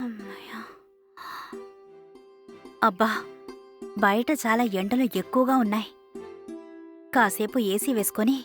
అమ్మయ్య! అబ్బా! బయట చాలా ఎండలు ఎక్కువగా ఉన్నాయి. కాసేపు ఏసీ వేసుకొని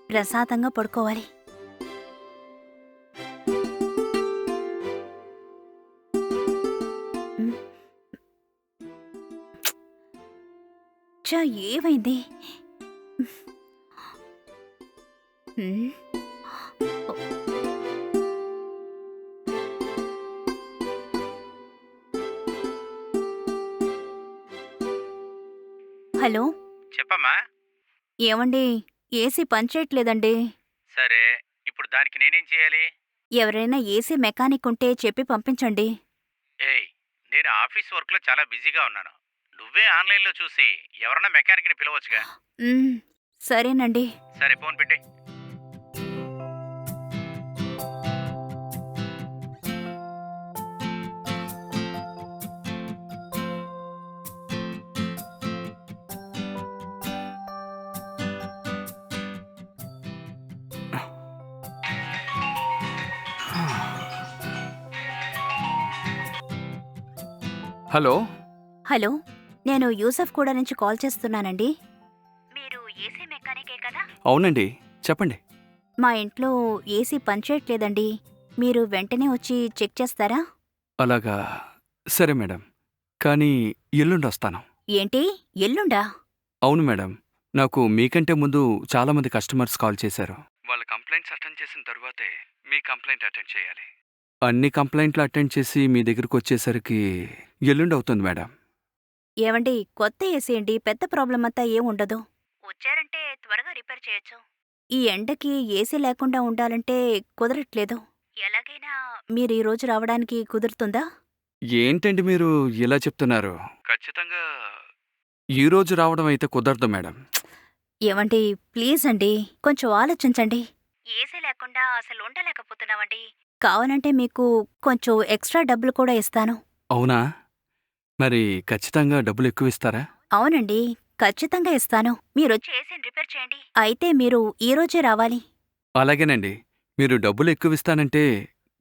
ప్రశాంతంగా పడుకోవాలి. హ్మ్. ఛ! ఏమైంది? హ్మ్. ఒ హలో! చెప్పమ్మా. ఏవండీ? ఏసీ పనిచేయట్లేదండి. సరే. ఇప్పుడు దానికి నేనేం చేయాలి? ఎవరైనా ఏసీ మెకానిక్ ఉంటే చెప్పి పంపించండి. ఏయ్! నేను ఆఫీస్ వర్క్‌లో చాలా బిజీగా ఉన్నాను. నువ్వే ఆన్‌లైన్‌లో చూసి ఎవరన్నా మెకానిక్‌ని పిలవచ్చుగా. హ్మ్. సరేనండి. సరే ఫోన్ పెట్టేయ్. హలో. హలో! నేను యూసఫ్‌గూడ నుంచి కాల్ చేస్తున్నానండి. మీరు ఏసీ మెకానికే కదా? అవునండి. చెప్పండి. మా ఇంట్లో ఏసీ పనిచేయట్లేదండి. మీరు వెంటనే వచ్చి చెక్ చేస్తారా? అలాగా. సరే మేడం. కానీ ఎల్లుండొస్తాను. ఏంటి? ఎల్లుండా? అవును మేడం. నాకు మీకంటే ముందు చాలామంది కస్టమర్స్ కాల్ చేశారు. వాళ్ళ కంప్లైంట్స్ అటెండ్ చేసిన తరువాతే మీ కంప్లైంట్ అటెండ్ చేయాలి. అన్ని కంప్లైంట్లు అటెండ్ చేసి మీ దగ్గరకొచ్చేసరికి ఎల్లుండవుతుంది మేడం. ఏవండీ, కొత్త ఏసీ అండి. పెద్ద ప్రాబ్లమ్ అంతా ఏముండదు. వచ్చారంటే త్వరగా రిపేర్ చేయొచ్చు. ఈ ఎండకి ఏసీ లేకుండా ఉండాలంటే కుదరట్లేదు. ఎలాగైనా మీరు ఈ రోజు రావడానికి కుదురుతుందా? ఏంటండి మీరు ఇలా చెప్తున్నారు? ఖచ్చితంగా ఈరోజు రావడం అయితే కుదరదు మేడం. ఏవండీ, ప్లీజ్ అండి, కొంచెం ఆలోచించండి. ఏసీ లేకుండా అసలు ఉండలేకపోతున్నామండి. కావాలంటే మీకు కొంచెం ఎక్స్ట్రా డబ్బులు కూడా ఇస్తాను. అవునా? మరి ఖచ్చితంగా డబ్బులెక్కువిస్తారా? అవునండి, ఖచ్చితంగా ఇస్తాను. మీరొచ్చి ఏసీని రిపేర్ చేయండి. అయితే మీరు ఈ రోజే రావాలి. అలాగేనండి. మీరు డబ్బులెక్కువిస్తానంటే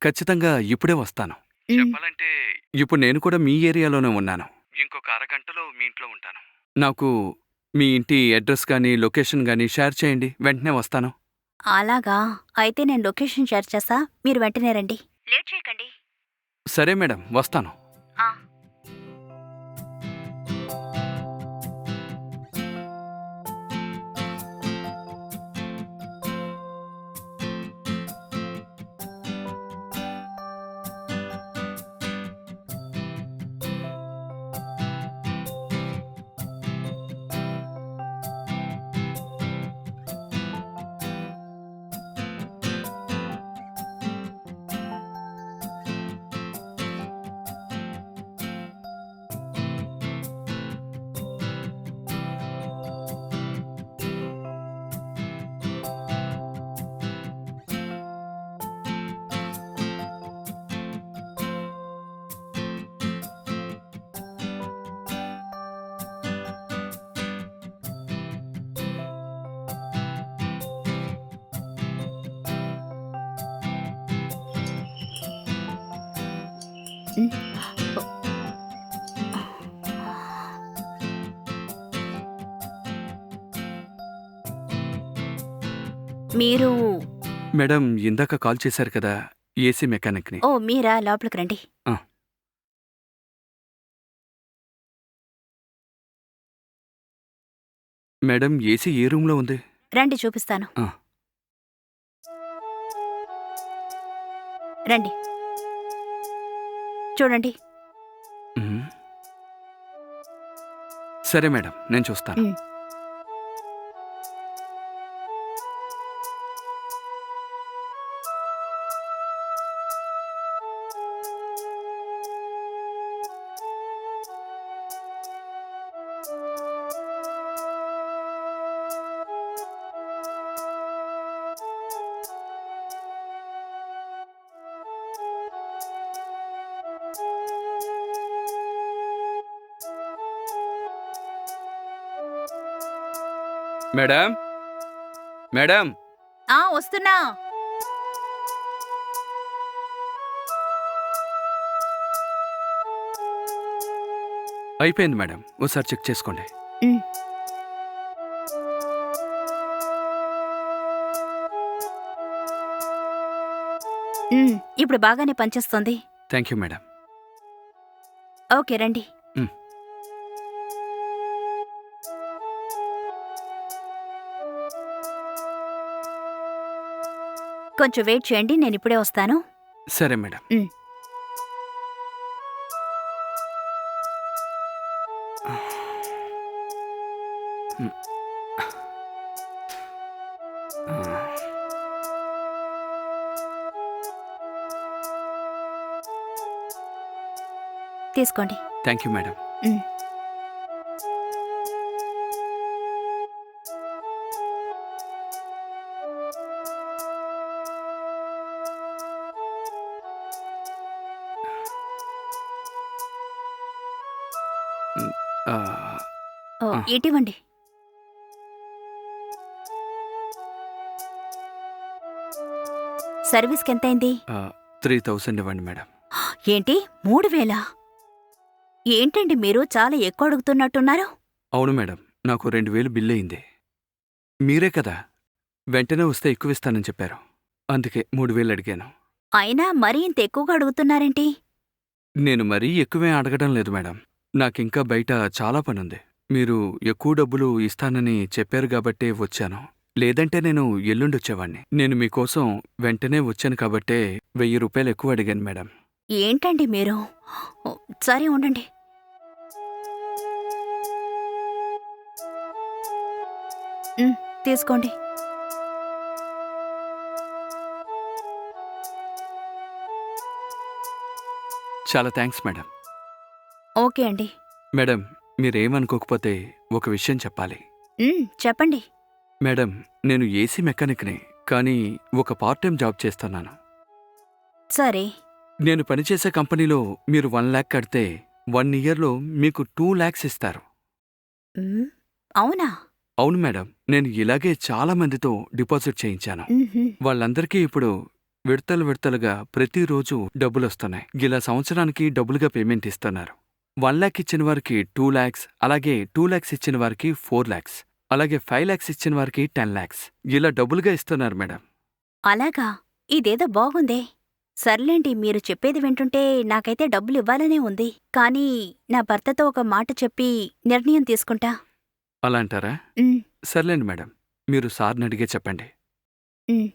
ఖచ్చితంగా ఇప్పుడే వస్తాను. హ్మ్. చెప్పాలంటే ఇప్పుడు నేను కూడా మీ ఏరియాలోనే ఉన్నాను. ఇంకొక అరగంటలో మీ ఇంట్లో ఉంటాను. నాకు మీ ఇంటి అడ్రస్ గానీ, లొకేషన్ గానీ షేర్ చేయండి. వెంటనే వస్తాను. అలాగా? అయితే నేను లొకేషన్ షేర్ చేస్తా. మీరు వెంటనే రండి. లేట్ చేయకండి. సరే మేడం, వస్తాను. ఆ. హ్మ్. మీరు మేడం ఇందాక కాల్ చేశారు కదా! ఏసీ మెకానిక్‌ని. ఓ మీరా? లోపలికి రండి. ఆ! మేడం ఏసీ ఏ రూమ్‌లో ఉంది? రండి చూపిస్తాను. ఆ! రండి. చూడండి. హ్మ్. సరే మేడం, నేను చూస్తాను. హ్మ్. మేడం! మేడం! ఆ! వస్తున్నా. అయిపోయింది మేడం. ఓసారి చెక్ చేసుకోండి. ఉమ్, ఇప్పుడు బాగానే పనిచేస్తుంది. Thank you madam. ఓకే రండి. ఉమ్, కొంచెం వెయిట్ చేయండి, నేను ఇప్పుడే వస్తాను. సరే మేడం. ఉమ్, ఉమ్, ఆ, తీసుకోండి. Thank you madam. ఉమ్, ఉమ్, ఆ, ఓ, ఆ, ఇటివ్వండి. సర్వీస్కి ఎంతైంది? ఆ, 3000 ఇవ్వండి మేడం. ఏంటి 3000? ఏంటండి మీరు చాలా ఎక్కువ అడుగుతున్నట్టున్నారు. అవును మేడం, నాకు 2000 బిల్ అయింది. మీరే కదా వెంటనే వస్తే ఎక్కువ ఇస్తానని చెప్పారు. అందుకే 3000 అడిగాను. అయినా మరీ ఇంత ఎక్కువగా అడుగుతున్నారేంటి? నేను మరీ ఎక్కువే అడగడం లేదు మేడం. నాకింకా బయట చాలా పనుంది. మీరు ఎక్కువ డబ్బులు ఇస్తానని చెప్పారు కాబట్టే వచ్చాను. లేదంటే నేను ఎల్లుండొచ్చేవాణ్ణి. నేను మీకోసం వెంటనే వచ్చాను కాబట్టే 1000 రూపాయలు ఎక్కువ అడిగాను మేడం. ఏంటండి మీరు? ఓ, సరే ఉండండి. ఉమ్, తీసుకోండి. చాలా థ్యాంక్స్ మేడం. ఓకే అండి. మేడం, మీరేమనుకోకపోతే ఒక విషయం చెప్పాలి. చెప్పండి. మేడం, నేను ఏసీ మెకానిక్ని, కానీ ఒక పార్ట్ టైం జాబ్ చేస్తున్నాను. సరే. నేను పనిచేసే కంపెనీలో మీరు 1 లాక్ కడితే 1 ఇయర్లో మీకు 2 లాక్స్ ఇస్తారు. ఉమ్, అవునా? అవును మేడం, నేను ఇలాగే చాలా మందితో డిపాజిట్ చేయించాను. ఉహుం. వాళ్ళందరికీ ఇప్పుడు విడతలుగా ప్రతిరోజు డబ్బులొస్తున్నాయి. ఇలా సంవత్సరానికి డబ్బులుగా పేమెంట్ ఇస్తున్నారు. 1 లాక్ ఇచ్చిన వారికి 2 లాక్స్, అలాగే 2 లాక్స్ ఇచ్చిన వారికి 4 లాక్స్, అలాగే 5 లాక్స్ ఇచ్చిన వారికి 10 లాక్స్ ఇలా డబ్బులుగా ఇస్తున్నారు మేడం. అలాగా? ఇదేదో బాగుందే. సర్లేండి, మీరు చెప్పేది వింటుంటే నాకైతే డబ్బులు ఇవ్వాలనే ఉంది. కానీ నా భర్తతో ఒక మాట చెప్పి నిర్ణయం తీసుకుంటా. అలా అంటారా? ఉమ్, సర్లేండి మేడం, మీరు సార్ని అడిగే చెప్పండి. ఉమ్,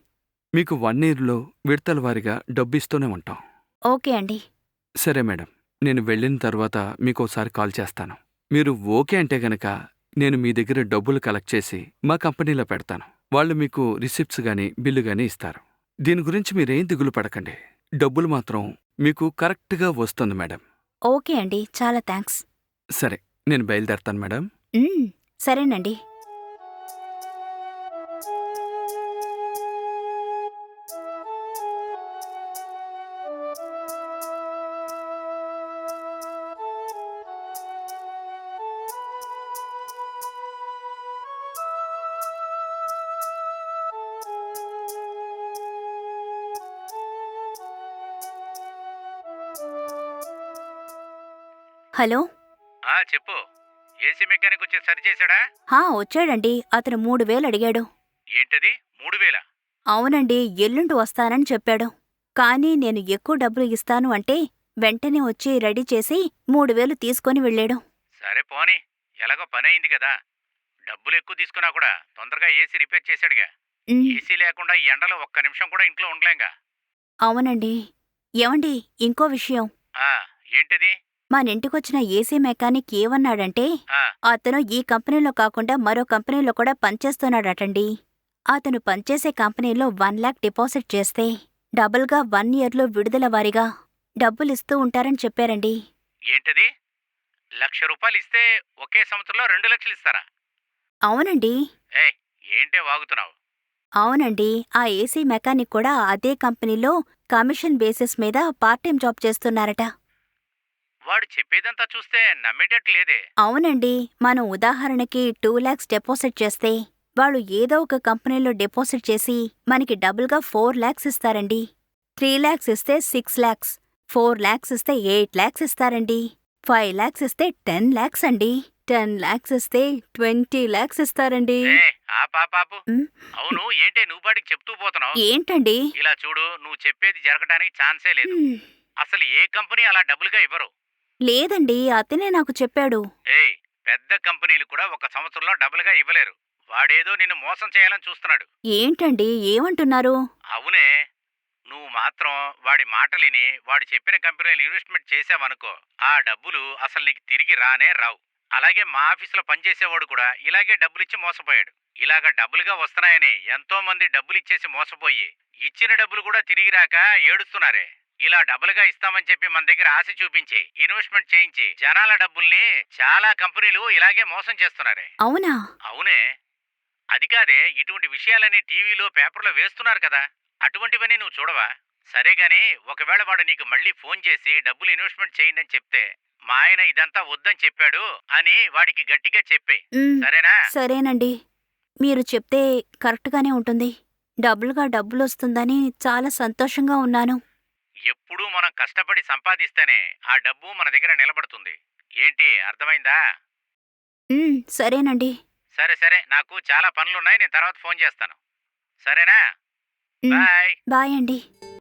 మీకు 1 ఇయర్లో విడతల వారీగా డబ్బిస్తూనే ఉంటాం. ఓకే అండి. సరే మేడం, నేను వెళ్ళిన తర్వాత మీకోసారి కాల్ చేస్తాను. మీరు ఓకే అంటే గనక నేను మీ దగ్గర డబ్బులు కలెక్ట్ చేసి మా కంపెనీలో పెడతాను. వాళ్ళు మీకు రిసిప్ట్స్ గానీ బిల్లు గానీ ఇస్తారు. దీని గురించి మీరేం దిగులు పడకండి. డబ్బులు మాత్రం మీకు కరెక్ట్గా వస్తుంది మేడం. ఓకే అండి, చాలా థ్యాంక్స్. సరే, నేను బయలుదేరతాను మేడం. ఉమ్, సరేనండి. హలో. చెప్పు. ఏసీ మెకానిక్ వచ్చి సరి చేశాడా? వచ్చాడండి. అతను 3000 అడిగాడు. ఏంటది 3000? అవునండి, ఎల్లుండి వస్తానని చెప్పాడు. కానీ నేను ఎక్కువ డబ్బులు ఇస్తాను అంటే వెంటనే వచ్చి రెడీ చేసి 3000 తీసుకొని వెళ్ళాడు. సరే పోనీ, ఎలాగో పని అయింది కదా. డబ్బులు ఎక్కువ తీసుకున్నా కూడా తొందరగా ఏసీ రిపేర్ చేశాడుగా. ఉమ్, ఏసీ లేకుండా ఈ ఎండలో ఒక్క నిమిషం కూడా ఇంట్లో ఉండలేంగా. అవునండి. ఏవండి, ఇంకో విషయం. ఏంటది? మనింటికొచ్చిన ఏసీ మెకానిక్ ఏమన్నాడంటే అతను ఈ కంపెనీలో కాకుండా మరో కంపెనీలో కూడా పనిచేస్తున్నాడటండి. అతను పనిచేసే కంపెనీలో 1 లాక్ డిపాజిట్ చేస్తే డబుల్గా 1 ఇయర్లో విడుదల వారీగా డబ్బులిస్తూ ఉంటారని చెప్పారండి. ఏంటది? ₹1,00,000 ఇస్తే ఒకే సంవత్సరంలో 2 లక్షలు ఇస్తారా? అవునండి. ఏయ్, ఏంటే వాగుతున్నావు? అవునండి, ఆ ఏసీ మెకానిక్ కూడా అదే కంపెనీలో కమిషన్ బేసిస్ మీద పార్ట్ టైం జాబ్ చేస్తున్నారట. వాడు చెప్పేదంతా చూస్తే నమ్మేటట్టు లేదే. అవునండి, మనం ఉదాహరణకి 2 లాక్స్ డిపాజిట్ చేస్తే వాళ్ళు ఏదో ఒక కంపెనీలో డిపాజిట్ చేసి మనకి డబుల్గా 4 లాక్స్ ఇస్తారండి. 3 లాక్స్ ఇస్తే 6 లాక్స్, 4 లాక్స్ ఇస్తే 8 లాక్స్ ఇస్తారండి. 5 లాక్స్ ఇస్తే 10 లాక్స్ అండి. 10 లాక్స్ ఇస్తే 20 లాక్స్ ఇస్తారండి. ఏ ఆ పాపాపు ఉమ్, అవును ఏంటే నువ్వు పాటికి చెప్తూ పోతున్నావు? ఏంటండి? ఇలా చూడు, నువ్వు చెప్పేది జరగడానికి ఛాన్సే లేదు. ఉమ్, అసలు ఏ కంపెనీ అలా డబ్బులుగా ఇవ్వరు. లేదండి, అతనే నాకు చెప్పాడు. ఏయ్, పెద్ద కంపెనీలు కూడా ఒక సంవత్సరంలో డబ్బులుగా ఇవ్వలేరు. వాడేదో నిన్ను మోసం చేయాలని చూస్తున్నాడు. ఏంటండి ఏమంటున్నారు? అవునే, నువ్వు మాత్రం వాడి మాటలిని వాడు చెప్పిన కంపెనీలు ఇన్వెస్ట్మెంట్ చేసావనుకో, ఆ డబ్బులు అసలు నీకు తిరిగి రానే రావు. అలాగే మా ఆఫీసులో పనిచేసేవాడు కూడా ఇలాగే డబ్బులిచ్చి మోసపోయాడు. ఇలాగ డబ్బులుగా వస్తున్నాయని ఎంతో మంది డబ్బులు ఇచ్చేసి మోసపోయి ఇచ్చిన డబ్బులు కూడా తిరిగి రాక ఏడుస్తున్నారే. ఇలా డబ్బులుగా ఇస్తామని చెప్పి మన దగ్గర ఆశ చూపించి ఇన్వెస్ట్మెంట్ చేయించి జనాల డబ్బుల్ని చాలా కంపెనీలు ఇలాగే మోసం చేస్తున్నారే. అవునా? అవునే, అది కాదే, ఇటువంటి విషయాలని టీవీలో పేపర్లో వేస్తున్నారు కదా, అటువంటివన్నీ నువ్వు చూడవా? సరే గాని, ఒకవేళ వాడు నీకు మళ్ళీ ఫోన్ చేసి డబ్బులు ఇన్వెస్ట్మెంట్ చేయండి అని చెప్తే, మా ఆయన ఇదంతా వద్దని చెప్పాడు అని వాడికి గట్టిగా చెప్పే. ఉమ్, సరేనా? సరేనండి. మీరు చెప్తే కరెక్ట్గానే ఉంటుంది. డబ్బులుగా డబ్బులొస్తుందని చాలా సంతోషంగా ఉన్నాను. ఎప్పుడూ మనం కష్టపడి సంపాదిస్తేనే ఆ డబ్బు మన దగ్గర నిలబడుతుంది. ఏంటి, అర్థమైందా? సరేనండి. సరే సరే, నాకు చాలా పనులున్నాయి, నేను తర్వాత ఫోన్ చేస్తాను. సరేనా? ఉమ్, బాయ్. బాయ్ అండి.